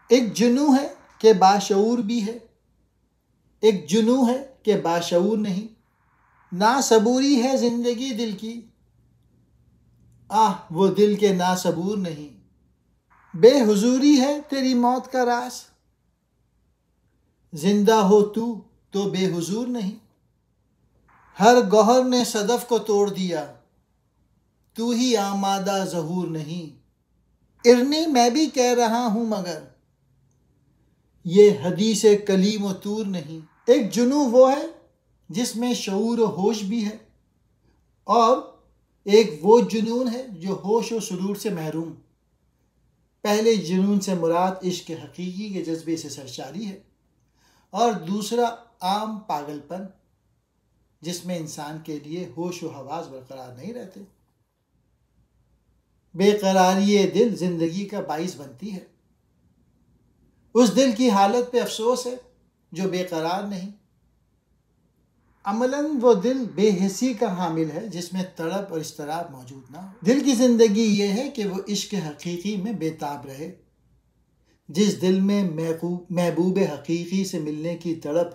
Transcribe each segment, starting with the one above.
ایک جنوں ہے کہ باشعور بھی ہے، ایک جنوں ہے کہ باشعور نہیں، ناصبوری ہے زندگی دل کی، وہ دل کے ناصبور نہیں، بے حضوری ہے تیری موت کا راز، زندہ ہو تو بے حضور نہیں، ہر گوہر نے صدف کو توڑ دیا، تو ہی آمادہ ظہور نہیں، ارنی میں بھی کہہ رہا ہوں مگر یہ حدیث کلیم و طور نہیں۔ ایک جنوں وہ ہے جس میں شعور و ہوش بھی ہے، اور ایک وہ جنون ہے جو ہوش و سرور سے محروم۔ پہلے جنون سے مراد عشق حقیقی کے جذبے سے سرشاری ہے، اور دوسرا عام پاگل پن جس میں انسان کے لیے ہوش و حواس برقرار نہیں رہتے۔ بے قراری دل زندگی کا باعث بنتی ہے، اس دل کی حالت پہ افسوس ہے جو بے قرار نہیں۔ عملاً وہ دل بے حسی کا حامل ہے جس میں تڑپ اور اضطراب موجود نہ ہو۔ دل کی زندگی یہ ہے کہ وہ عشق حقیقی میں بے تاب رہے۔ جس دل میں محبوب حقیقی سے ملنے کی تڑپ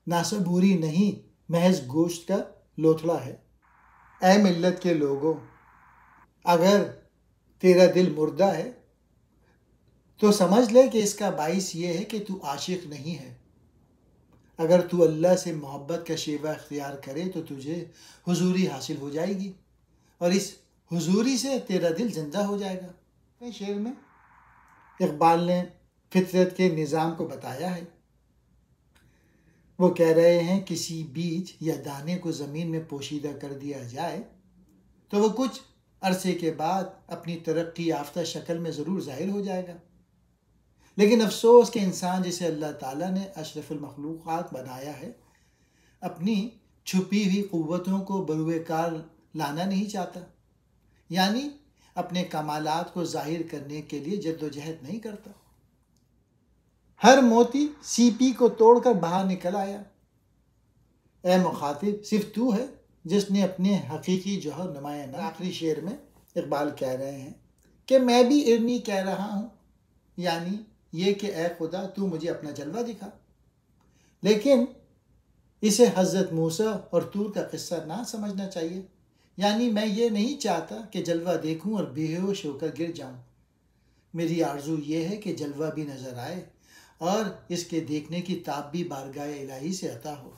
ناصبوری نہیں، محض گوشت کا لوتھڑا ہے۔ اے ملت کے لوگوں، اگر تیرا دل مردہ ہے تو سمجھ لے کہ اس کا باعث یہ ہے کہ تو عاشق نہیں ہے۔ اگر تو اللہ سے محبت کا شیوہ اختیار کرے تو تجھے حضوری حاصل ہو جائے گی، اور اس حضوری سے تیرا دل زندہ ہو جائے گا۔ اپنے شعر میں اقبال نے فطرت کے نظام کو بتایا ہے۔ وہ کہہ رہے ہیں کسی بیج یا دانے کو زمین میں پوشیدہ کر دیا جائے تو وہ کچھ عرصے کے بعد اپنی ترقی یافتہ شکل میں ضرور ظاہر ہو جائے گا، لیکن افسوس کہ انسان جسے اللہ تعالیٰ نے اشرف المخلوقات بنایا ہے اپنی چھپی ہوئی قوتوں کو بروئے کار لانا نہیں چاہتا، یعنی اپنے کمالات کو ظاہر کرنے کے لیے جد و جہد نہیں کرتا۔ ہر موتی سی پی کو توڑ کر باہر نکل آیا۔ اے مخاطب، صرف تو ہے جس نے اپنے حقیقی جوہر نمایاں نہ۔ آخری شعر میں اقبال کہہ رہے ہیں کہ میں بھی ارنی کہہ رہا ہوں، یعنی یہ کہ اے خدا تو مجھے اپنا جلوہ دکھا، لیکن اسے حضرت موسیٰ اور طور کا قصہ نہ سمجھنا چاہیے۔ یعنی میں یہ نہیں چاہتا کہ جلوہ دیکھوں اور بے ہوش ہو کر گر جاؤں۔ میری آرزو یہ ہے کہ جلوہ بھی نظر آئے اور اس کے دیکھنے کی تاب بھی بارگاہ الہی سے عطا ہو۔